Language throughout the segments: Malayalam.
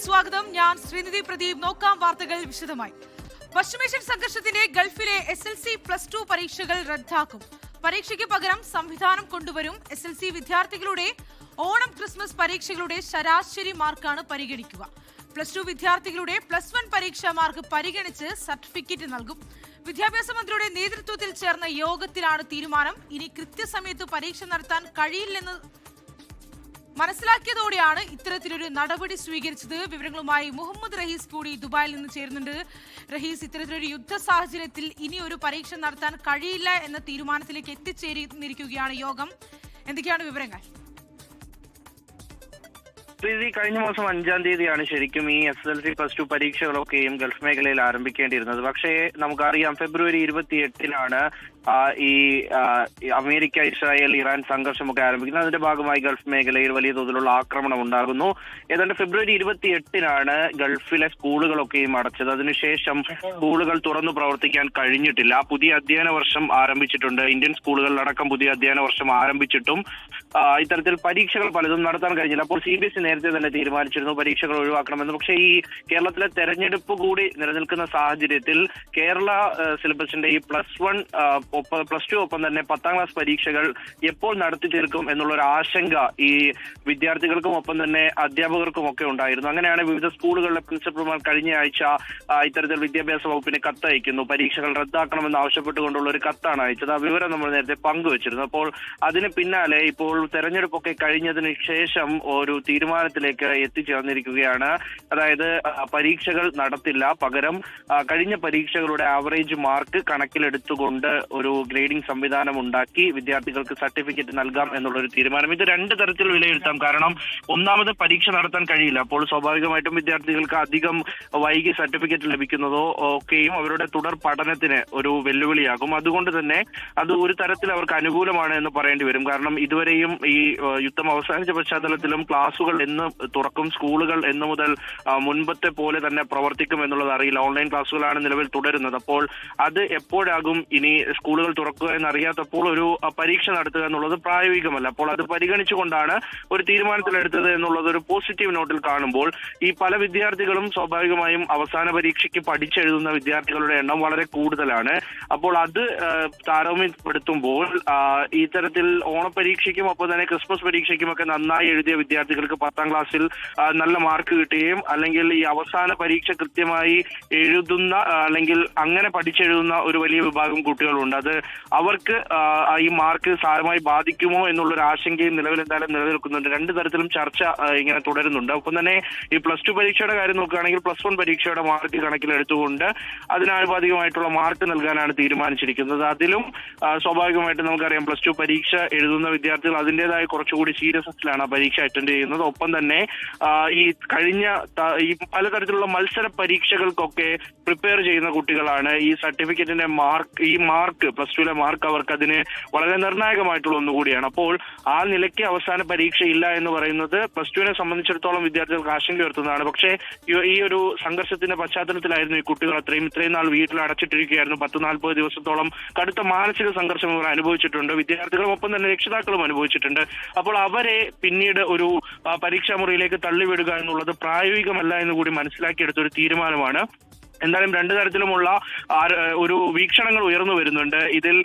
സ്വാഗതം. ഞാൻ ശ്രീനിധി പ്രദീപ്. നോക്കാം വാർത്തകൾ വിശദമായി. പശ്ചിമേഷ്യൻ സംഘർഷത്തിന്റെ ഗൾഫിലെ SLC +2 പരീക്ഷകൾ റദ്ദാക്കും. പരീക്ഷയ്ക്ക് പകരം സംവിധാനം കൊണ്ടുവരും. SLC വിദ്യാർത്ഥികളുടെ ഓണം ക്രിസ്മസ് പരീക്ഷകളുടെ ശരാശരി മാർക്കാണ് പരിഗണിക്കുക. +2 വിദ്യാർത്ഥികളുടെ +1 പരീക്ഷാ മാർക്ക് പരിഗണിച്ച് സർട്ടിഫിക്കറ്റ് നൽകും. വിദ്യാഭ്യാസ മന്ത്രിയുടെ നേതൃത്വത്തിൽ ചേർന്ന യോഗത്തിലാണ് തീരുമാനം. ഇനി കൃത്യസമയത്ത് പരീക്ഷ നടത്താൻ കഴിയില്ലെന്ന് മനസ്സിലാക്കിയതോടെയാണ് ഇത്തരത്തിലൊരു നടപടി സ്വീകരിച്ചത്. വിവരങ്ങളുമായി മുഹമ്മദ് റഹീസ് കൂടി ദുബായിൽ നിന്ന് ചേരുന്നുണ്ട്. റഹീസ്, ഇത്തരത്തിലൊരു യുദ്ധ സാഹചര്യത്തിൽ ഇനി ഒരു പരീക്ഷ നടത്താൻ കഴിയില്ല എന്ന തീരുമാനത്തിലേക്ക് എത്തിച്ചേർന്നിരിക്കുകയാണ് യോഗം. എന്തൊക്കെയാണ് വിവരങ്ങൾ? കഴിഞ്ഞ മാസം 5-ാം തീയതിയാണ് ശരിക്കും ഈ SLC +2 പരീക്ഷകളൊക്കെയും ഗൾഫ് മേഖലയിൽ ആരംഭിക്കേണ്ടിയിരുന്നത്. പക്ഷേ നമുക്കറിയാം ഫെബ്രുവരി 28-നാണ് ഈ അമേരിക്ക, ഇസ്രായേൽ, ഇറാൻ സംഘർഷമൊക്കെ ആരംഭിക്കുന്നത്. അതിന്റെ ഭാഗമായി ഗൾഫ് മേഖലയിൽ വലിയ തോതിലുള്ള ആക്രമണം ഉണ്ടാകുന്നു. ഏതാണ്ട് ഫെബ്രുവരി 28-നാണ് ഗൾഫിലെ സ്കൂളുകളൊക്കെയും അടച്ചത്. അതിനുശേഷം സ്കൂളുകൾ തുറന്നു പ്രവർത്തിക്കാൻ കഴിഞ്ഞിട്ടില്ല. പുതിയ അധ്യയന വർഷം ആരംഭിച്ചിട്ടുണ്ട്. ഇന്ത്യൻ സ്കൂളുകളിലടക്കം പുതിയ അധ്യയന വർഷം ആരംഭിച്ചിട്ടും ഇത്തരത്തിൽ പരീക്ഷകൾ പലതും നടത്താൻ കഴിഞ്ഞില്ല. അപ്പോൾ CBSE നേരത്തെ തന്നെ തീരുമാനിച്ചിരുന്നു പരീക്ഷകൾ ഒഴിവാക്കണമെന്ന്. പക്ഷേ ഈ കേരളത്തിലെ തെരഞ്ഞെടുപ്പ് കൂടി നിലനിൽക്കുന്ന സാഹചര്യത്തിൽ കേരള സിലബസിന്റെ ഈ +2 ഒപ്പം തന്നെ 10ാം ക്ലാസ് പരീക്ഷകൾ എപ്പോൾ നടത്തി തീർക്കും എന്നുള്ളൊരു ആശങ്ക ഈ വിദ്യാർത്ഥികൾക്കും ഒപ്പം തന്നെ അധ്യാപകർക്കും ഒക്കെ ഉണ്ടായിരുന്നു. അങ്ങനെയാണ് വിവിധ സ്കൂളുകളിലെ പ്രിൻസിപ്പൽമാർ കഴിഞ്ഞ ആഴ്ച ഇത്തരത്തിൽ വിദ്യാഭ്യാസ വകുപ്പിന് കത്തയക്കുന്നു. പരീക്ഷകൾ റദ്ദാക്കണമെന്ന് ആവശ്യപ്പെട്ടുകൊണ്ടുള്ള ഒരു കത്താണ് അയച്ചത്. ആ വിവരം നമ്മൾ നേരത്തെ പങ്കുവച്ചിരുന്നു. അപ്പോൾ അതിന് പിന്നാലെ ഇപ്പോൾ തെരഞ്ഞെടുപ്പൊക്കെ കഴിഞ്ഞതിന് ശേഷം ഒരു തീരുമാനത്തിലേക്ക് എത്തിച്ചേർന്നിരിക്കുകയാണ്. അതായത് പരീക്ഷകൾ നടത്തില്ല, പകരം കഴിഞ്ഞ പരീക്ഷകളുടെ ആവറേജ് മാർക്ക് കണക്കിലെടുത്തുകൊണ്ട് ഒരു ഗ്രേഡിംഗ് സംവിധാനം ഉണ്ടാക്കി വിദ്യാർത്ഥികൾക്ക് സർട്ടിഫിക്കറ്റ് നൽകാം എന്നുള്ളൊരു തീരുമാനം. ഇത് രണ്ട് തരത്തിൽ വിലയിരുത്താം. കാരണം ഒന്നാമത് പരീക്ഷ നടത്താൻ കഴിയില്ല. അപ്പോൾ സ്വാഭാവികമായിട്ടും വിദ്യാർത്ഥികൾക്ക് അധികം വൈകി സർട്ടിഫിക്കറ്റ് ലഭിക്കുന്നതോ ഒക്കെയും അവരുടെ തുടർ പഠനത്തിന് ഒരു വെല്ലുവിളിയാകും. അതുകൊണ്ട് തന്നെ അത് ഒരു തരത്തിൽ അവർക്ക് അനുകൂലമാണ് എന്ന് പറയേണ്ടി വരും. കാരണം ഇതുവരെയും ഈ യുദ്ധം അവസാനിച്ച പശ്ചാത്തലത്തിലും ക്ലാസുകൾ എന്ന് തുറക്കും, സ്കൂളുകൾ എന്ന് മുതൽ മുൻപത്തെ പോലെ തന്നെ പ്രവർത്തിക്കും എന്നുള്ളത് അറിയില്ല. ഓൺലൈൻ ക്ലാസുകളാണ് നിലവിൽ തുടരുന്നത്. അപ്പോൾ അത് എപ്പോഴാകും ഇനി സ്കൂളുകൾ തുറക്കുക എന്നറിയാത്തപ്പോൾ ഒരു പരീക്ഷ നടത്തുക എന്നുള്ളത് പ്രായോഗികമല്ല. അപ്പോൾ അത് പരിഗണിച്ചുകൊണ്ടാണ് ഒരു തീരുമാനത്തിലെടുത്തത് എന്നുള്ളത് ഒരു പോസിറ്റീവ് നോട്ടിൽ കാണുമ്പോൾ ഈ പല വിദ്യാർത്ഥികളും സ്വാഭാവികമായും അവസാന പരീക്ഷയ്ക്ക് പഠിച്ചെഴുതുന്ന വിദ്യാർത്ഥികളുടെ എണ്ണം വളരെ കൂടുതലാണ്. അപ്പോൾ അത് താരതമ്യപ്പെടുത്തുമ്പോൾ ഇത്തരത്തിൽ ഓണപരീക്ഷയ്ക്കും ഒപ്പം തന്നെ ക്രിസ്മസ് പരീക്ഷയ്ക്കുമൊക്കെ നന്നായി എഴുതിയ വിദ്യാർത്ഥികൾക്ക് 10ാം ക്ലാസ്സിൽ നല്ല മാർക്ക് കിട്ടുകയും അല്ലെങ്കിൽ ഈ അവസാന പരീക്ഷ കൃത്യമായി എഴുതുന്ന അല്ലെങ്കിൽ അങ്ങനെ പഠിച്ചെഴുതുന്ന ഒരു വലിയ വിഭാഗം കുട്ടികളുണ്ട്. അത് അവർക്ക് ഈ മാർക്ക് സാരമായി ബാധിക്കുമോ എന്നുള്ളൊരു ആശങ്കയും നിലവിൽ എന്തായാലും നിലനിൽക്കുന്നുണ്ട്. രണ്ടു തരത്തിലും ചർച്ച ഇങ്ങനെ തുടരുന്നുണ്ട്. ഒപ്പം തന്നെ ഈ +2 പരീക്ഷയുടെ കാര്യം നോക്കുകയാണെങ്കിൽ +1 പരീക്ഷയുടെ മാർക്ക് കണക്കിലെടുത്തുകൊണ്ട് അതിനാനുപാതികമായിട്ടുള്ള മാർക്ക് നൽകാനാണ് തീരുമാനിച്ചിരിക്കുന്നത്. അതിലും സ്വാഭാവികമായിട്ടും നമുക്കറിയാം +2 പരീക്ഷ എഴുതുന്ന വിദ്യാർത്ഥികൾ അതിൻ്റെതായ കുറച്ചുകൂടി സീരിയസ്നെസ്സിലാണ് ആ പരീക്ഷ അറ്റൻഡ് ചെയ്യുന്നത്. ഒപ്പം തന്നെ ഈ കഴിഞ്ഞ ഈ പലതരത്തിലുള്ള മത്സര പരീക്ഷകൾക്കൊക്കെ പ്രിപ്പയർ ചെയ്യുന്ന കുട്ടികളാണ്. ഈ സർട്ടിഫിക്കറ്റിന്റെ മാർക്ക് +2ലെ മാർക്ക് അവർക്ക് അതിന് വളരെ നിർണായകമായിട്ടുള്ള ഒന്നുകൂടിയാണ്. അപ്പോൾ ആ നിലയ്ക്ക് അവസാന പരീക്ഷ ഇല്ല എന്ന് പറയുന്നത് +2നെ സംബന്ധിച്ചിടത്തോളം വിദ്യാർത്ഥികൾക്ക് ആശങ്ക ഉയർത്തുന്നതാണ്. പക്ഷേ ഈ ഒരു സംഘർഷത്തിന്റെ പശ്ചാത്തലത്തിലായിരുന്നു ഈ കുട്ടികൾ ഇത്രയും നാൾ വീട്ടിൽ അടച്ചിട്ടിരിക്കുകയായിരുന്നു. 10-40 ദിവസത്തോളം കടുത്ത മാനസിക സംഘർഷം ഇവർ അനുഭവിച്ചിട്ടുണ്ട്. വിദ്യാർത്ഥികളും ഒപ്പം തന്നെ രക്ഷിതാക്കളും അനുഭവിച്ചിട്ടുണ്ട്. അപ്പോൾ അവരെ പിന്നീട് ഒരു പരീക്ഷാ മുറിയിലേക്ക് തള്ളിവിടുക എന്നുള്ളത് പ്രായോഗികമല്ല എന്ന് കൂടി മനസ്സിലാക്കിയെടുത്ത ഒരു തീരുമാനമാണ്. എന്തായാലും രണ്ടു തരത്തിലുമുള്ള ഒരു വീക്ഷണങ്ങൾ ഉയർന്നു വരുന്നുണ്ട്. ഇതിൽ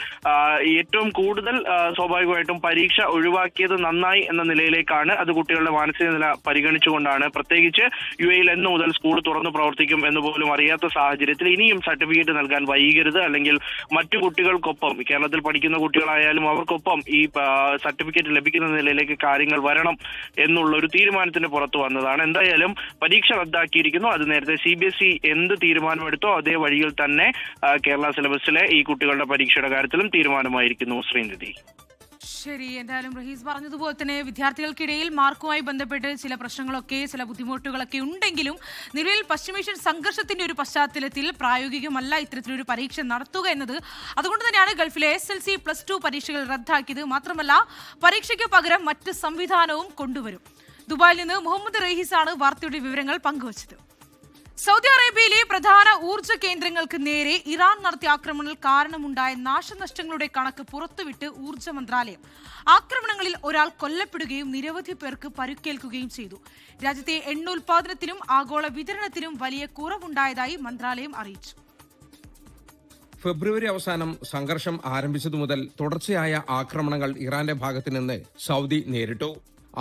ഏറ്റവും കൂടുതൽ സ്വാഭാവികമായിട്ടും പരീക്ഷ ഒഴിവാക്കിയത് നന്നായി എന്ന നിലയിലേക്കാണ്. അത് കുട്ടികളുടെ മാനസിക നില പരിഗണിച്ചുകൊണ്ടാണ്. പ്രത്യേകിച്ച് UAE എന്ന് മുതൽ സ്കൂൾ തുറന്നു പ്രവർത്തിക്കും എന്ന് പോലും അറിയാത്ത സാഹചര്യത്തിൽ ഇനിയും സർട്ടിഫിക്കറ്റ് നൽകാൻ വൈകരുത്, അല്ലെങ്കിൽ മറ്റു കുട്ടികൾക്കൊപ്പം കേരളത്തിൽ പഠിക്കുന്ന കുട്ടികളായാലും അവർക്കൊപ്പം ഈ സർട്ടിഫിക്കറ്റ് ലഭിക്കുന്ന നിലയിലേക്ക് കാര്യങ്ങൾ വരണം എന്നുള്ള ഒരു തീരുമാനത്തിന് പുറത്തു വന്നതാണ്. എന്തായാലും പരീക്ഷ റദ്ദാക്കിയിരിക്കുന്നു. അത് നേരത്തെ CBSE എന്ത് തീരുമാനമെടുത്തോ അതേ വഴിയിൽ തന്നെ കേരള സിലബസിലെ ഈ കുട്ടികളുടെ പരീക്ഷയുടെ കാര്യത്തിലും തീരുമാനമായിരിക്കുന്നു. ശ്രീനിധി. ശരി, എന്തായാലും റഹീസ് പറഞ്ഞതുപോലെ തന്നെ വിദ്യാർത്ഥികൾക്കിടയിൽ മാർക്കുമായി ബന്ധപ്പെട്ട് ചില പ്രശ്നങ്ങളൊക്കെ, ചില ബുദ്ധിമുട്ടുകളൊക്കെ ഉണ്ടെങ്കിലും നിലവിൽ പശ്ചിമേഷ്യൻ സംഘർഷത്തിന്റെ ഒരു പശ്ചാത്തലത്തിൽ പ്രായോഗികമല്ല ഇത്തരത്തിലൊരു പരീക്ഷ നടത്തുക എന്നത്. അതുകൊണ്ട് തന്നെയാണ് ഗൾഫിലെ SLC +2 പരീക്ഷകൾ റദ്ദാക്കിയത്. മാത്രമല്ല പരീക്ഷയ്ക്ക് പകരം മറ്റ് സംവിധാനവും കൊണ്ടുവരും. ദുബായിൽ നിന്ന് മുഹമ്മദ് റഹീസാണ് വാർത്തയുടെ വിവരങ്ങൾ പങ്കുവച്ചത്. സൗദി അറേബ്യയിലെ പ്രധാന ഊർജ്ജ കേന്ദ്രങ്ങൾക്ക് നേരെ ഇറാൻ നടത്തിയ ആക്രമണങ്ങൾ കാരണമുണ്ടായ നാശനഷ്ടങ്ങളുടെ കണക്ക് പുറത്തുവിട്ട് ഊർജ്ജ മന്ത്രാലയം. ആക്രമണങ്ങളിൽ ഒരാൾ കൊല്ലപ്പെടുകയും നിരവധി പേർക്ക് പരുക്കേൽക്കുകയും ചെയ്തു. രാജ്യത്തെ എണ്ണ ഉൽപാദനത്തിനും ആഗോള വിതരണത്തിനും വലിയ കുറവുണ്ടായതായി മന്ത്രാലയം അറിയിച്ചു. ഫെബ്രുവരി അവസാനം സംഘർഷം ആരംഭിച്ചതു മുതൽ തുടർച്ചയായ ആക്രമണങ്ങൾ ഇറാന്റെ ഭാഗത്തു നിന്ന് സൗദി നേരിട്ടു.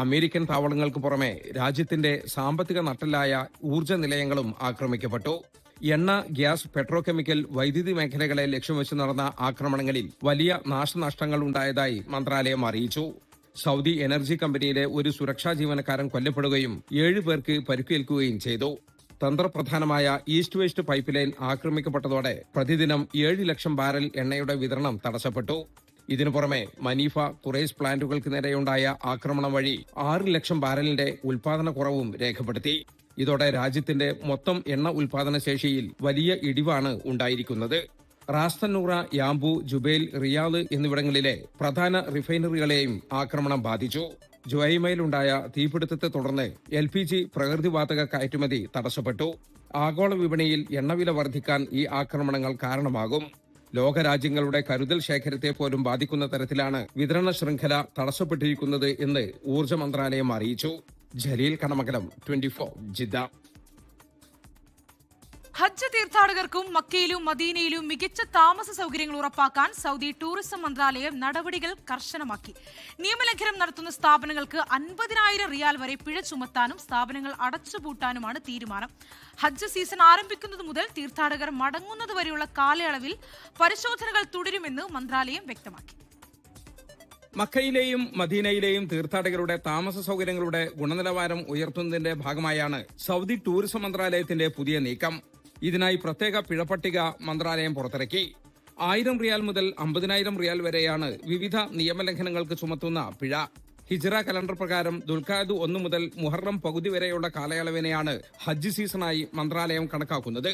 അമേരിക്കൻ താവളങ്ങൾക്ക് പുറമെ രാജ്യത്തിന്റെ സാമ്പത്തിക നട്ടെല്ലായ ഊർജ്ജ നിലയങ്ങളും ആക്രമിക്കപ്പെട്ടു. എണ്ണ, ഗ്യാസ്, പെട്രോകെമിക്കൽ, വൈദ്യുതി മേഖലകളെ ലക്ഷ്യം വെച്ച് നടന്ന ആക്രമണങ്ങളിൽ വലിയ നാശനഷ്ടങ്ങൾ ഉണ്ടായതായി മന്ത്രാലയം അറിയിച്ചു. സൗദി എനർജി കമ്പനിയിലെ ഒരു സുരക്ഷാ ജീവനക്കാരൻ കൊല്ലപ്പെടുകയും 7 പേർക്ക് പരിക്കേൽക്കുകയും ചെയ്തു. തന്ത്രപ്രധാനമായ ഈസ്റ്റ് വെസ്റ്റ് പൈപ്പ് ലൈൻ ആക്രമിക്കപ്പെട്ടതോടെ പ്രതിദിനം 7 ലക്ഷം ബാരൽ എണ്ണയുടെ വിതരണം തടസ്സപ്പെട്ടു. ഇതിനു പുറമെ മനീഫ, ഖുറൈസ് പ്ലാന്റുകൾക്ക് നേരെയുണ്ടായ ആക്രമണം വഴി 6 ലക്ഷം ബാരലിന്റെ ഉൽപാദന കുറവും രേഖപ്പെടുത്തി. ഇതോടെ രാജ്യത്തിന്റെ മൊത്തം എണ്ണ ഉൽപാദന ശേഷിയിൽ വലിയ ഇടിവാണ് ഉണ്ടായിരിക്കുന്നത്. റാസ്തന്നൂറ, യാംബു, ജുബൈൽ, റിയാദ് എന്നിവിടങ്ങളിലെ പ്രധാന റിഫൈനറികളെയും ആക്രമണം ബാധിച്ചു. ജുവൈമയിലുണ്ടായ തീപിടുത്തത്തെ തുടർന്ന് LPG പ്രകൃതിവാതക കയറ്റുമതി തടസ്സപ്പെട്ടു. ആഗോള വിപണിയിൽ എണ്ണവില വർദ്ധിക്കാൻ ഈ ആക്രമണങ്ങൾ കാരണമാകും. ലോകരാജ്യങ്ങളുടെ കരുതൽ ശേഖരത്തെ പോലും ബാധിക്കുന്ന തരത്തിലാണ് വിതരണ ശൃംഖല തടസ്സപ്പെട്ടിരിക്കുന്നത് എന്ന് ഊർജ്ജ മന്ത്രാലയം അറിയിച്ചു. ജലീൽ കണമകലം, 24 ജിദ്ദ. ഹജ്ജ് തീർത്ഥാടകർക്കും മക്കയിലും മദീനയിലും മികച്ച താമസ സൗകര്യങ്ങൾ ഉറപ്പാക്കാൻ സൗദി ടൂറിസം മന്ത്രാലയം നടപടികൾ കർശനമാക്കി. നിയമലംഘനം നടത്തുന്ന സ്ഥാപനങ്ങൾക്ക് 50,000 റിയാൽ വരെ പിഴ ചുമത്താനും സ്ഥാപനങ്ങൾ അടച്ചുപൂട്ടാനുമാണ് തീരുമാനം. ഹജ്ജ് സീസൺ ആരംഭിക്കുന്നത് മുതൽ തീർത്ഥാടകർ മടങ്ങുന്നതുവരെയുള്ള കാലയളവിൽ പരിശോധനകൾ തുടരുമെന്ന് മന്ത്രാലയം വ്യക്തമാക്കി. മക്കയിലെയും മദീനയിലെയും തീർത്ഥാടകരുടെ താമസ സൗകര്യങ്ങളുടെ ഗുണനിലവാരം ഉയർത്തുന്നതിന്റെ ഭാഗമായാണ് സൗദി ടൂറിസം മന്ത്രാലയത്തിന്റെ പുതിയ നീക്കം. ഇതിനായി പ്രത്യേക പിഴപ്പട്ടിക മന്ത്രാലയം പുറത്തിറക്കി. 1000 റിയാൽ മുതൽ 50,000 റിയാൽ വരെയാണ് വിവിധ നിയമലംഘനങ്ങൾക്ക് ചുമത്തുന്ന പിഴ. ഹിജ്റ കലണ്ടർ പ്രകാരം ദുൽഖഅദ് 1 മുതൽ മുഹറം പകുതി വരെയുള്ള കാലയളവിനെയാണ് ഹജ്ജ് സീസണായി മന്ത്രാലയം കണക്കാക്കുന്നത്.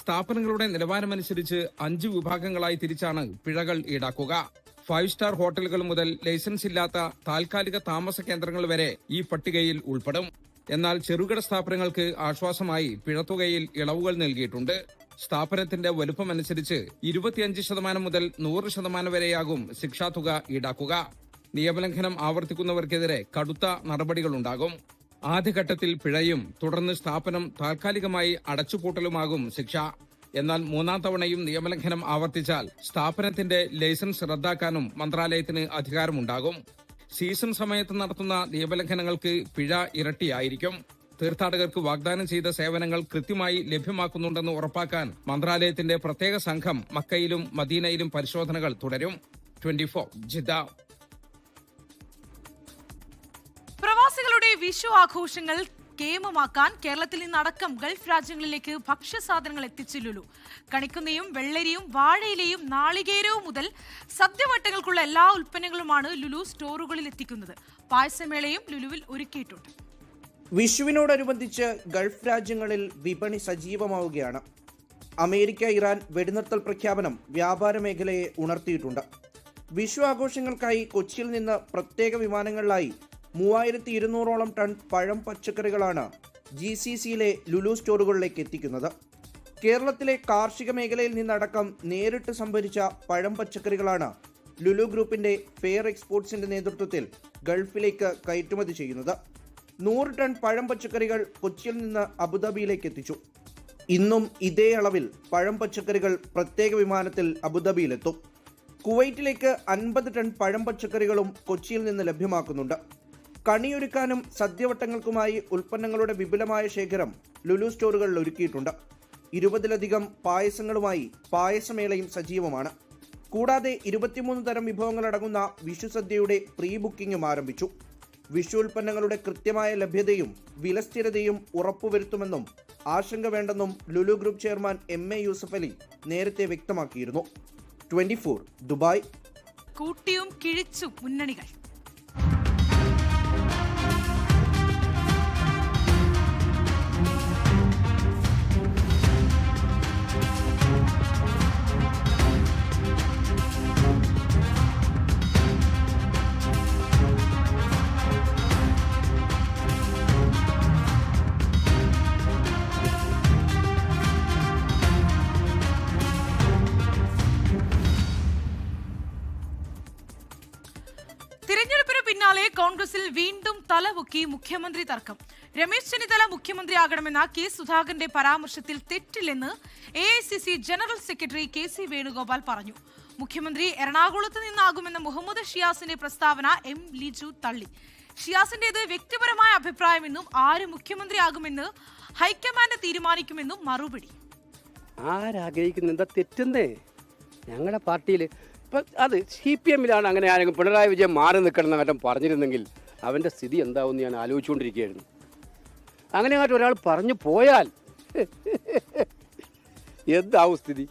സ്ഥാപനങ്ങളുടെ നിലവാരമനുസരിച്ച് 5 വിഭാഗങ്ങളായി തിരിച്ചാണ് പിഴകൾ ഈടാക്കുക. 5 സ്റ്റാർ ഹോട്ടലുകൾ മുതൽ ലൈസൻസ് ഇല്ലാത്ത താൽക്കാലിക താമസ കേന്ദ്രങ്ങൾ വരെ ഈ പട്ടികയിൽ ഉൾപ്പെടും. എന്നാൽ ചെറുകിട സ്ഥാപനങ്ങൾക്ക് ആശ്വാസമായി പിഴത്തുകയിൽ ഇളവുകൾ നൽകിയിട്ടുണ്ട്. സ്ഥാപനത്തിന്റെ വലുപ്പമനുസരിച്ച് 25% മുതൽ 100% വരെയാകും ശിക്ഷാതുക ഈടാക്കുക. നിയമലംഘനം ആവർത്തിക്കുന്നവർക്കെതിരെ കടുത്ത നടപടികളുണ്ടാകും. ആദ്യഘട്ടത്തിൽ പിഴയും തുടർന്ന് സ്ഥാപനം താൽക്കാലികമായി അടച്ചുപൂട്ടലുമാകും ശിക്ഷ. എന്നാൽ 3ാം തവണയും നിയമലംഘനം ആവർത്തിച്ചാൽ സ്ഥാപനത്തിന്റെ ലൈസൻസ് റദ്ദാക്കാനും മന്ത്രാലയത്തിന് അധികാരമുണ്ടാകും. സീസൺ സമയത്ത് നടത്തുന്ന നിയമലംഘനങ്ങൾക്ക് പിഴ ഇരട്ടിയായിരിക്കും. തീർത്ഥാടകർക്ക് വാഗ്ദാനം ചെയ്ത സേവനങ്ങൾ കൃത്യമായി ലഭ്യമാക്കുന്നുണ്ടെന്ന് ഉറപ്പാക്കാൻ മന്ത്രാലയത്തിന്റെ പ്രത്യേക സംഘം മക്കയിലും മദീനയിലും പരിശോധനകൾ തുടരും. 24 ജിദ്ദ. പ്രവാസികളുടെ വിഷു ആഘോഷങ്ങൾ കേമമാക്കാൻ കേരളത്തിൽ നിന്നടക്കം ഗൾഫ് രാജ്യങ്ങളിലേക്ക് ഭക്ഷ്യസാധനങ്ങൾ എത്തിച്ചു ലുലു. കണിക്കുന്നയും വെള്ളരിയും വാഴയിലയും നാളികേരവും മുതൽ സദ്യവട്ടങ്ങൾക്കുള്ള എല്ലാ ഉൽപ്പന്നങ്ങളുമാണ് ലുലു സ്റ്റോറുകളിൽ എത്തിക്കുന്നത്. പായസമേളയും ലുലുവിൽ ഒരുക്കിയിട്ടുണ്ട്. വിഷുവിനോടനുബന്ധിച്ച് ഗൾഫ് രാജ്യങ്ങളിൽ വിപണി സജീവമാവുകയാണ്. അമേരിക്ക, ഇറാൻ വെടിനിർത്തൽ പ്രഖ്യാപനം വ്യാപാര മേഖലയെ ഉണർത്തിയിട്ടുണ്ട്. വിഷു ആഘോഷങ്ങൾക്കായി കൊച്ചിയിൽ നിന്ന് പ്രത്യേക വിമാനങ്ങളിലായി 3200ഓളം ടൺ പഴം പച്ചക്കറികളാണ് GCCയിലെ ലുലു സ്റ്റോറുകളിലേക്ക് എത്തിക്കുന്നത്. കേരളത്തിലെ കാർഷിക മേഖലയിൽ നിന്നടക്കം നേരിട്ട് സംഭരിച്ച പഴം പച്ചക്കറികളാണ് ലുലു ഗ്രൂപ്പിന്റെ ഫെയർ എക്സ്പോർട്സിന്റെ നേതൃത്വത്തിൽ ഗൾഫിലേക്ക് കയറ്റുമതി ചെയ്യുന്നത്. 100 ടൺ പഴം പച്ചക്കറികൾ കൊച്ചിയിൽ നിന്ന് അബുദാബിയിലേക്ക് എത്തിച്ചു. ഇന്നും ഇതേ അളവിൽ പഴം പച്ചക്കറികൾ പ്രത്യേക വിമാനത്തിൽ അബുദാബിയിലെത്തും. കുവൈറ്റിലേക്ക് 50 ടൺ പഴം പച്ചക്കറികളും കൊച്ചിയിൽ നിന്ന് ലഭ്യമാക്കുന്നുണ്ട്. കണിയൊരുക്കാനും സദ്യവട്ടങ്ങൾക്കുമായി ഉൽപ്പന്നങ്ങളുടെ വിപുലമായ ശേഖരം ലുലു സ്റ്റോറുകളിൽ ഒരുക്കിയിട്ടുണ്ട്. 20ലധികം പായസങ്ങളുമായി പായസമേളയും സജീവമാണ്. കൂടാതെ 23 തരം വിഭവങ്ങളടങ്ങുന്ന വിഷു സദ്യയുടെ പ്രീ ബുക്കിംഗും ആരംഭിച്ചു. വിഷു ഉൽപ്പന്നങ്ങളുടെ കൃത്യമായ ലഭ്യതയും വിലസ്ഥിരതയും ഉറപ്പുവരുത്തുമെന്നും ആശങ്ക വേണ്ടെന്നും Lulu group chairman MA Yusuffali നേരത്തെ വ്യക്തമാക്കിയിരുന്നു. 24 ദുബായ്. കൂട്ടിയും കിഴിച്ചും മുന്നണികൾ. കോൺഗ്രസിൽ വീണ്ടും തലപൊക്കി മുഖ്യമന്ത്രി തർക്കം. രമേശ് ചെന്നിത്തല മുഖ്യമന്ത്രിയാകണമെന്ന കെ സുധാകരന്റെ പരാമർശത്തിൽ തെറ്റില്ലെന്ന് AICC general secretary KC Venugopal പറഞ്ഞു. മുഖ്യമന്ത്രി എറണാകുളത്ത് നിന്നാകുമെന്ന മുഹമ്മദ് ഷിയാസിന്റെ പ്രസ്താവന M ലിജു തള്ളി. ഷിയാസിന്റേത് വ്യക്തിപരമായ അഭിപ്രായമെന്നും ആര് മുഖ്യമന്ത്രിയാകുമെന്ന് ഹൈക്കമാൻഡ് തീരുമാനിക്കുമെന്നും മറുപടി. ആരാഗ്രഹിക്കുന്ന എന്താ തെറ്റെന്നേ? ഞങ്ങളുടെ പാർട്ടിയിൽ ഇപ്പം അത് CPM-ലാണ് അങ്ങനെ ആരെങ്കിലും പിണറായി വിജയൻ മാറി നിൽക്കണം മറ്റും പറഞ്ഞിരുന്നെങ്കിൽ അവൻ്റെ സ്ഥിതി എന്താവുമെന്ന് ഞാൻ ആലോചിച്ചുകൊണ്ടിരിക്കുകയായിരുന്നു. അങ്ങനെ അങ്ങോട്ട് ഒരാൾ പറഞ്ഞു പോയാൽ എന്താവും സ്ഥിതി?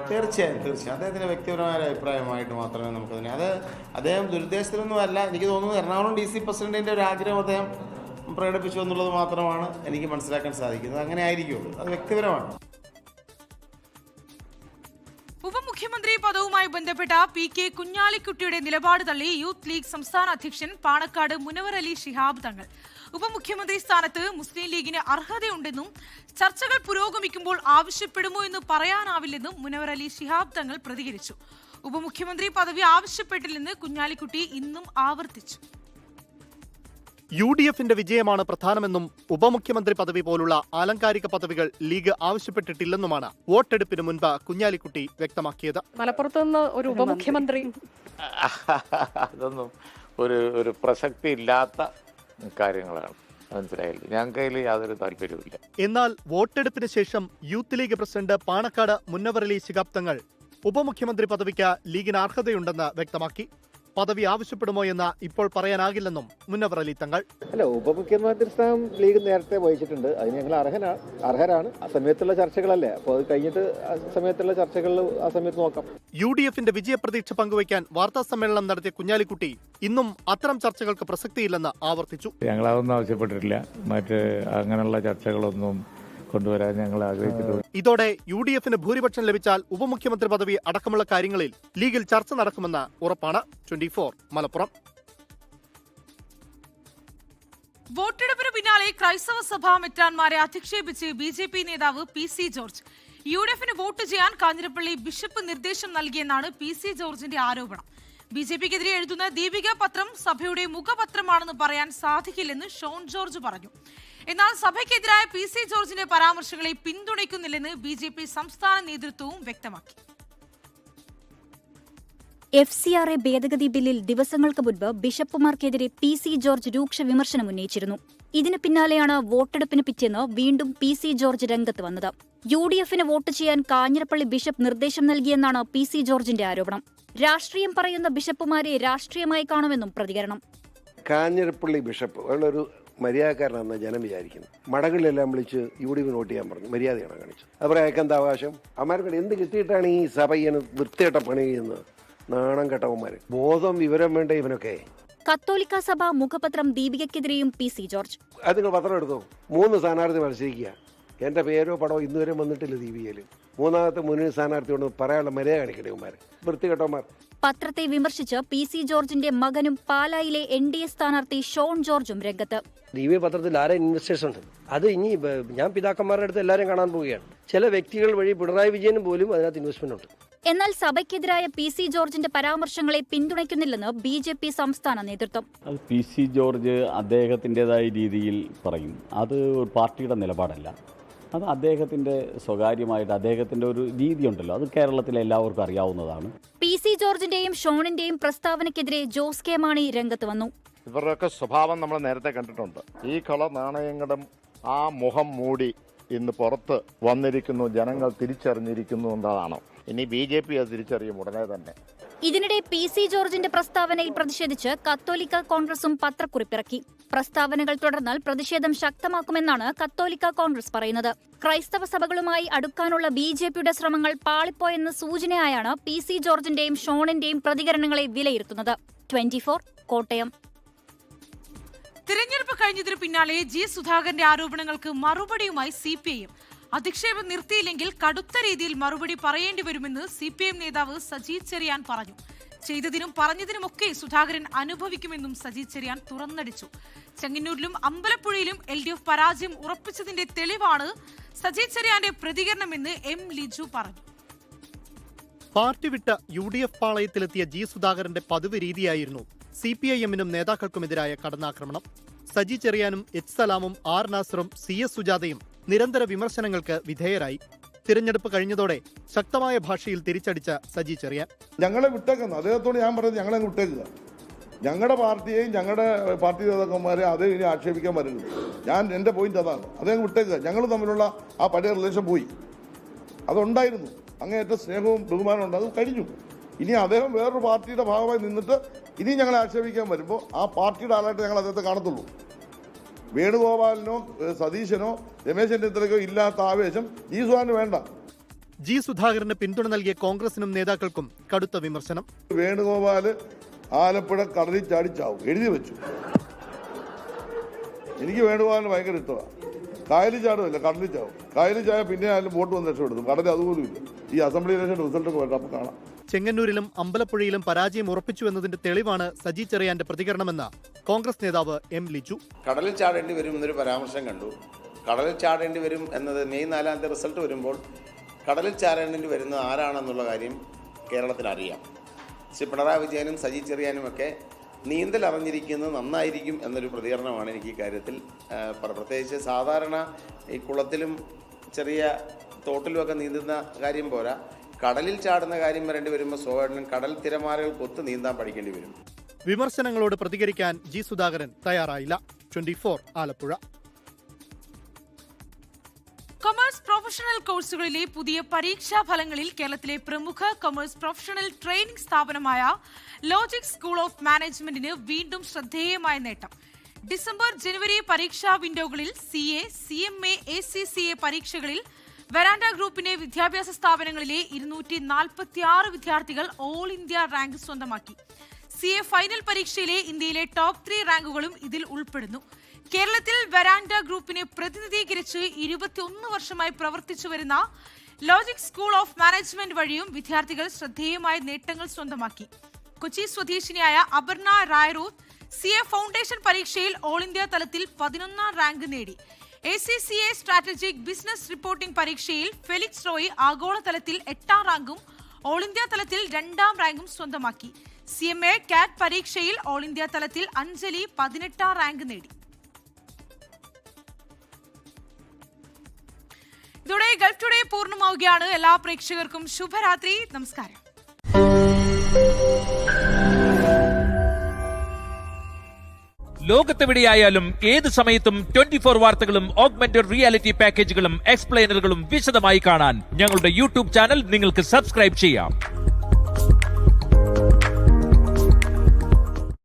തീർച്ചയായും അദ്ദേഹത്തിൻ്റെ വ്യക്തിപരമായ അഭിപ്രായമായിട്ട് മാത്രമേ നമുക്കതിനെ അത് അദ്ദേഹം ദുരുദ്ദേശത്തിലൊന്നും അല്ല. എനിക്ക് തോന്നുന്നു എറണാകുളം DC പ്രസിഡന്റിൻ്റെ ഒരു ആഗ്രഹം അദ്ദേഹം പ്രകടിപ്പിച്ചു എന്നുള്ളത് മാത്രമാണ് എനിക്ക് മനസ്സിലാക്കാൻ സാധിക്കുന്നത്. അങ്ങനെ ആയിരിക്കുള്ളൂ, അത് വ്യക്തിപരമാണ്. ഉപമുഖ്യമന്ത്രി പദവുമായി ബന്ധപ്പെട്ട PK കുഞ്ഞാലിക്കുട്ടിയുടെ നിലപാട് തള്ളി യൂത്ത് ലീഗ് സംസ്ഥാന അധ്യക്ഷൻ പാണക്കാട് മുനവർ അലി ശിഹാബ് തങ്ങൾ. ഉപമുഖ്യമന്ത്രി സ്ഥാനത്ത് മുസ്ലിം ലീഗിന് അർഹതയുണ്ടെന്നും ചർച്ചകൾ പുരോഗമിക്കുമ്പോൾ ആവശ്യപ്പെടുമോ എന്ന് പറയാനാവില്ലെന്നും മുനവർ അലി ശിഹാബ് തങ്ങൾ പ്രതികരിച്ചു. ഉപമുഖ്യമന്ത്രി പദവി ആവശ്യപ്പെട്ടില്ലെന്ന് കുഞ്ഞാലിക്കുട്ടി ഇന്നും ആവർത്തിച്ചു. UDF-ന്റെ വിജയമാണ് പ്രധാനമെന്നും ഉപമുഖ്യമന്ത്രി പദവി പോലുള്ള ആലങ്കാരിക പദവികൾ ലീഗ് ആവശ്യപ്പെട്ടിട്ടില്ലെന്നുമാണ് വോട്ടെടുപ്പിന് മുൻപ് കുഞ്ഞാലിക്കുട്ടി വ്യക്തമാക്കിയത്. മലപ്പുറത്ത് നിന്ന് ഒരു ഉപമുഖ്യമന്ത്രി അതൊന്നും ഒരു പ്രസക്തി ഇല്ലാത്ത കാര്യങ്ങളാണ്, മനസ്സിലായില്ല. ഞങ്ങൾക്ക് യാതൊരു താല്പര്യവുമില്ല. എന്നാൽ വോട്ടെടുപ്പിന് ശേഷം youth league president Panakkad Munavar Ali Shihab Thangal ഉപമുഖ്യമന്ത്രി പദവിക്ക് ലീഗിന് അർഹതയുണ്ടെന്ന് വ്യക്തമാക്കി. പദവി ആവശ്യപ്പെടുമോ എന്ന് ഇപ്പോൾ പറയാനാകില്ലെന്നും മുനവർ അലി തങ്ങൾ. അല്ല, ഉപമുഖ്യമന്ത്രി സ്ഥാനം ലീഗ് നേരത്തെ വഹിച്ചിട്ടുണ്ട്, അതിന് ഞങ്ങൾ അർഹരാണ്. ആ സമയത്തുള്ള ചർച്ചകളല്ലേ, അപ്പോൾ അത് കഴിഞ്ഞിട്ട് ആ സമയത്തുള്ള ചർച്ചകളിൽ ആ സമയത്ത് നോക്കാം. UDF-ന്റെ വിജയപ്രതീക്ഷ പങ്കുവയ്ക്കാൻ വാർത്താ സമ്മേളനം നടത്തിയ കുഞ്ഞാലിക്കുട്ടി ഇന്നും അത്തരം ചർച്ചകൾക്ക് പ്രസക്തിയില്ലെന്ന് ആവർത്തിച്ചു. ഞങ്ങളതൊന്നും ആവശ്യപ്പെട്ടിട്ടില്ല, മറ്റ് അങ്ങനെയുള്ള ചർച്ചകളൊന്നും കൊണ്ടുവരാൻ ഞങ്ങൾ ആഗ്രഹിച്ചിട്ടുണ്ട്. ഇതോടെ UDF-ന് ഭൂരിപക്ഷം ലഭിച്ചാൽ ഉപമുഖ്യമന്ത്രി പദവി അടക്കമുള്ള കാര്യങ്ങളിൽ ലീഗിൽ ചർച്ച നടക്കുമെന്ന് ഉറപ്പാണ്. 24 മലപ്പുറം. വോട്ടെടുപ്പിന് പിന്നാലെ ക്രൈസ്തവ സഭാ മെത്രാൻമാരെ അധിക്ഷേപിച്ച് BJP നേതാവ് PC ജോർജ്. UDF-ന് വോട്ട് ചെയ്യാൻ കാഞ്ഞിരപ്പള്ളി ബിഷപ്പ് നിർദ്ദേശം നൽകിയെന്നാണ് PC ജോർജിന്റെ ആരോപണം. BJP-ക്കെതിരെ എഴുതുന്ന ദീപിക പത്രം സഭയുടെ മുഖപത്രമാണെന്ന് പറയാൻ സാധിക്കില്ലെന്ന് ഷോൺ ജോർജ് പറഞ്ഞു. എന്നാൽ സഭയ്ക്കെതിരായ PC ജോർജിന്റെ പരാമർശങ്ങളെ പിന്തുണയ്ക്കുന്നില്ലെന്ന് BJP സംസ്ഥാന നേതൃത്വവും വ്യക്തമാക്കി. FCRA ഭേദഗതി ബില്ലിൽ ദിവസങ്ങൾക്ക് മുൻപ് ബിഷപ്പുമാർക്കെതിരെ PC ജോർജ് രൂക്ഷ വിമർശനം ഉന്നയിച്ചിരുന്നു. ഇതിന് പിന്നാലെയാണ് വോട്ടെടുപ്പിന് പിറ്റേന്ന് വീണ്ടും PC ജോർജ് രംഗത്ത് വന്നത്. UDF-ന് വോട്ട് ചെയ്യാൻ കാഞ്ഞിരപ്പള്ളി ബിഷപ്പ് നിർദ്ദേശം നൽകിയെന്നാണ് PC ജോർജിന്റെ ആരോപണം. രാഷ്ട്രീയം പറയുന്ന ബിഷപ്പുമാരെ രാഷ്ട്രീയമായി കാണുമെന്നും പ്രതികരണം. കാഞ്ഞിരപ്പള്ളി ബിഷപ്പ് ഒരു മര്യാദക്കാരനാണെന്ന് ജനം വിചാരിക്കുന്നു. മടങ്ങളിലെല്ലാം വിളിച്ച് UDF വോട്ട് ചെയ്യാൻ പറഞ്ഞു. മര്യാദയാണ് കാണിച്ചത്. അതുപോലെ അയക്കെന്താ അവകാശം? അവന്മാർക്ക് എന്ത് കിട്ടിയിട്ടാണ് ഈ സഭ ഇങ്ങനെ വൃത്തിയായിട്ട പണി ചെയ്യുന്നത്? നാണം കെട്ടവന്മാര്. ബോധം വിവരം വേണ്ട ഇവനൊക്കെ. കത്തോലിക്ക സഭ മുഖപത്രം ദീപികയ്ക്കെതിരെയും PC ജോർജ്. അത് നിങ്ങൾ പത്രം എടുത്തോ? 3 സ്ഥാനാർത്ഥി മത്സരിക്കുക. എൻ്റെ പേരോ പടമോ ഇന്നുവരെ വന്നിട്ടില്ല ദീപികയിൽ. മൂന്നാമത്തെ മുന്നിൽ സ്ഥാനാർത്ഥിയോട് പറയാനുള്ള മര്യാദ കാണിക്കട്ടെ ഇവന്മാർ, വൃത്തികെട്ടവന്മാർ. പത്രത്തെ വിമർശിച്ച് PC ജോർജിന്റെ മകനും പാലായിലെ NDA സ്ഥാനാർത്ഥി ഷോൺ ജോർജും രംഗത്ത്. ദീപിക പത്രത്തിൽ ആരെ ഇൻവെസ്റ്റേഴ്സ് ഉണ്ട്? അത് ഇനി ഞാൻ പിതാക്കന്മാരുടെ അടുത്ത് എല്ലാവരും കാണാൻ പോവുകയാണ്. ചില വ്യക്തികൾ വഴി പിണറായി വിജയനും പോലും അതിനകത്ത് ഇൻവെസ്റ്റ്മെന്റ് ഉണ്ട്. എന്നാൽ സഭയ്ക്കെതിരായ PC ജോർജിന്റെ പരാമർശങ്ങളെ പിന്തുണയ്ക്കുന്നില്ലെന്ന് BJP സംസ്ഥാന നേതൃത്വം. PC ജോർജ് അദ്ദേഹത്തിൻ്റെതായ രീതിയിൽ പറയും. അത് പാർട്ടിയുടെ നിലപാടല്ല, അത് അദ്ദേഹത്തിന്റെ സ്വകാര്യമായിട്ട് അദ്ദേഹത്തിന്റെ ഒരു രീതിയുണ്ടല്ലോ, അത് കേരളത്തിലെ എല്ലാവർക്കും അറിയാവുന്നതാണ്. PC ജോർജിന്റെയും ഷോണിന്റെയും പ്രസ്താവനയ്ക്കെതിരെ ജോസ് കെ മാണി രംഗത്ത് വന്നു. ഇവരുടെയൊക്കെ സ്വഭാവം നമ്മൾ നേരത്തെ കണ്ടിട്ടുണ്ട്. ഈ കള നാണയങ്ങളും ആ മുഖം മൂടി ഇന്ന് പുറത്ത് വന്നിരിക്കുന്നു, ജനങ്ങൾ തിരിച്ചറിഞ്ഞിരിക്കുന്നു എന്നതാണ്. ഇനി BJP അത് തിരിച്ചറിയും ഉടനെ തന്നെ. ഇതിനിടെ PC ജോർജിന്റെ പ്രസ്താവനയിൽ പ്രതിഷേധിച്ച് കത്തോലിക്ക കോൺഗ്രസും പത്രക്കുറിപ്പിറക്കി. പ്രസ്താവനകൾ തുടർന്നാൽ പ്രതിഷേധം ശക്തമാക്കുമെന്നാണ് കത്തോലിക്ക കോൺഗ്രസ് പറയുന്നത്. ക്രൈസ്തവ സഭകളുമായി അടുക്കാനുള്ള BJP-യുടെ ശ്രമങ്ങൾ പാളിപ്പോയെന്ന സൂചനയായാണ് PC ജോർജിന്റെയും ഷോണിന്റെയും പ്രതികരണങ്ങളെ വിലയിരുത്തുന്നത്. 24 കോട്ടയം. തിരഞ്ഞെടുപ്പ് കഴിഞ്ഞതിനു പിന്നാലെ G സുധാകരന്റെ ആരോപണങ്ങൾക്ക് മറുപടിയുമായി CPIM. അധിക്ഷേപം നിർത്തിയില്ലെങ്കിൽ കടുത്ത രീതിയിൽ മറുപടി പറയേണ്ടി വരുമെന്ന് CPIM നേതാവ് സജി ചെറിയാൻ പറഞ്ഞു. ചെയ്തതിനും പറഞ്ഞതിനുമൊക്കെ സുധാകരൻ അനുഭവിക്കുമെന്നും സജി ചെറിയാൻ തുറന്നടിച്ചു. ചെങ്ങന്നൂരിലും അമ്പലപ്പുഴയിലും LDF പരാജയം ഉറപ്പിച്ചതിന്റെ തെളിവാണ് സജി ചെറിയാന്റെ പ്രതികരണമെന്ന് M ലിജു പറഞ്ഞു. പാർട്ടി വിട്ട UDF പാളയത്തിലെത്തിയ G സുധാകരന്റെ പതിവ് രീതിയായിരുന്നു CPIM-നും നേതാക്കൾക്കുമെതിരായ കടന്നാക്രമണം. സജി ചെറിയാനും എച്ച് സലാമും ആർ നാസറും CS സുജാതയും നിരന്തര വിമർശനങ്ങൾക്ക് വിധേയരായി. തിരഞ്ഞെടുപ്പ് കഴിഞ്ഞതോടെ ശക്തമായ ഭാഷയിൽ തിരിച്ചടിച്ച സജി ചെറിയാൻ. ഞങ്ങളെ വിട്ടേക്കുന്നു. അദ്ദേഹത്തോട് ഞാൻ പറയുന്നത് ഞങ്ങളെ വിട്ടേക്കുക. ഞങ്ങളുടെ പാർട്ടിയെയും ഞങ്ങളുടെ പാർട്ടി നേതാക്കന്മാരെ അതേ ഇനി ആക്ഷേപിക്കാൻ പറ്റുന്നു. എൻ്റെ പോയിന്റ് അതാണ്. അദ്ദേഹം വിട്ടേക്കുക. ഞങ്ങൾ തമ്മിലുള്ള ആ പഴയ റിലേഷൻ പോയി. അതുണ്ടായിരുന്നു. അങ്ങേയറ്റം സ്നേഹവും ബഹുമാനവും ഉണ്ട്. അത് കഴിഞ്ഞു. ഇനി അദ്ദേഹം വേറൊരു പാർട്ടിയുടെ ഭാഗമായി നിന്നിട്ട് ഇനി ഞങ്ങളെ ആക്ഷേപിക്കാൻ വരുമ്പോൾ ആ പാർട്ടിയുടെ ആളായിട്ട് ഞങ്ങൾ അദ്ദേഹത്തെ കാണത്തുള്ളൂ. വേണുഗോപാലിനോ സതീശനോ രമേശ് ചെന്നിത്തലയ്ക്കോ ഇല്ലാത്ത ആവേശം ജി സുധാകരന് വേണ്ട. ജി സുധാകരന് പിന്തുണ നൽകിയ കോൺഗ്രസിനും നേതാക്കൾക്കും കടുത്ത വിമർശനം. വേണുഗോപാല് ആലപ്പുഴ കടലിൽ ചാടിച്ചാവും എഴുതി വെച്ചു. എനിക്ക് വേണുഗോപാലിന് ഭയങ്കര ഇഷ്ടമാണ്. കായലിൽ ചാടുമല്ല, കടലിൽ ചാവും. കായലിൽ ചായ പിന്നെ ആയാലും വോട്ട് വന്ന് രക്ഷപ്പെടുത്തും. കടലിൽ അതുപോലും ഇല്ല. ഈ അസംബ്ലി ഇലക്ഷൻ റിസൾട്ടൊക്കെ വരണം, അപ്പോൾ കാണാം. ചെങ്ങന്നൂരിലും അമ്പലപ്പുഴയിലും പരാജയം ഉറപ്പിച്ചു എന്നതിന്റെ തെളിവാണ് സജി ചെറിയാന്റെ പ്രതികരണമെന്ന് കോൺഗ്രസ് നേതാവ് M. ലിജു. കടലിൽ ചാടേണ്ടി വരും എന്നൊരു പരാമർശം കണ്ടു. കടലിൽ ചാടേണ്ടി വരും എന്നത് മെയ് 4 റിസൾട്ട് വരുമ്പോൾ കടലിൽ ചാടേണ്ടി വരുന്നത് ആരാണെന്നുള്ള കാര്യം കേരളത്തിൽ അറിയാം. ശ്രീ പിണറായി വിജയനും സജി ചെറിയാനുമൊക്കെ നീന്തൽ അറിഞ്ഞിരിക്കുന്നത് നന്നായിരിക്കും എന്നൊരു പ്രതികരണമാണ് എനിക്ക് ഈ കാര്യത്തിൽ. പ്രത്യേകിച്ച് സാധാരണ ഈ കുളത്തിലും ചെറിയ തോട്ടിലുമൊക്കെ നീന്തുന്ന കാര്യം പോരാ, കടലിൽ ചാടുന്ന കാര്യം വരേണ്ടി വരുമ്പോൾ സ്വാഭാവികം കടൽ തിരമാലകൾക്കൊത്ത് നീന്താൻ പഠിക്കേണ്ടി വരും. വിമർശനങ്ങളോട് പ്രതികരിക്കാൻ ജി സുധാകരൻ തയ്യാറായില്ല. 24 ആലപ്പുഴ. കൊമേഴ്സ് പ്രൊഫഷണൽ കോഴ്സുകളിലെ പുതിയ പരീക്ഷാ ഫലങ്ങളിൽ കേരളത്തിലെ പ്രമുഖ കൊമേഴ്സ് പ്രൊഫഷണൽ ട്രെയിനിംഗ് സ്ഥാപനമായ ലോജിക് സ്കൂൾ ഓഫ് മാനേജ്മെന്റിന് വീണ്ടും ശ്രദ്ധേയമായ നേട്ടം. ഡിസംബർ ജനുവരി പരീക്ഷാ വിൻഡോകളിൽ CA, CMA, ACCA പരീക്ഷകളിൽ വെരാൻഡ ഗ്രൂപ്പിന്റെ വിദ്യാഭ്യാസ സ്ഥാപനങ്ങളിലെ 246 വിദ്യാർത്ഥികൾ ഓൾ ഇന്ത്യ റാങ്ക് സ്വന്തമാക്കി. CA ഫൈനൽ പരീക്ഷയിലെ ഇന്ത്യയിലെ ടോപ്പ് 3 റാങ്കുകളും ഇതിൽ ഉൾപ്പെടുന്നു. കേരളത്തിൽ വെരാൻഡ ഗ്രൂപ്പിനെ പ്രതിനിധീകരിച്ച് 21 വർഷമായി പ്രവർത്തിച്ചു വരുന്ന ലോജിക് സ്കൂൾ ഓഫ് മാനേജ്മെന്റ് വഴിയും വിദ്യാർത്ഥികൾ ശ്രദ്ധേയമായ നേട്ടങ്ങൾ സ്വന്തമാക്കി. കൊച്ചി സ്വദേശിനിയായ അപർണ റായ്റൂത്ത് CA ഫൗണ്ടേഷൻ പരീക്ഷയിൽ ഓൾ ഇന്ത്യ തലത്തിൽ 11ാം റാങ്ക് നേടി. ACCA സ്ട്രാറ്റജിക് ബിസിനസ് റിപ്പോർട്ടിംഗ് പരീക്ഷയിൽ ഫെലിക്സ് റോയ് ആഗോളതലത്തിൽ 8ാം റാങ്കും ഓൾ ഇന്ത്യ തലത്തിൽ 2ാം റാങ്കും സ്വന്തമാക്കി. CMA കാറ്റ് പരീക്ഷയിൽ ഓൾ ഇന്ത്യ തലത്തിൽ അഞ്ജലി 18ാം റാങ്ക് നേടി. ഇതോടെ ഗൾഫ് ടുഡേ പൂർണ്ണമാവുകയാണ്. എല്ലാ പ്രേക്ഷകർക്കും ശുഭരാത്രി. നമസ്കാരം. ലോകത്തെവിടെയായാലും ഏത് സമയത്തും 24 വാർത്തകളും ഓഗ്മെന്റഡ് റിയാലിറ്റി പാക്കേജുകളും എക്സ്പ്ലെയിനറുകളും വിശദമായി കാണാൻ ഞങ്ങളുടെ YouTube ചാനൽ നിങ്ങൾക്ക് സബ്സ്ക്രൈബ് ചെയ്യാം.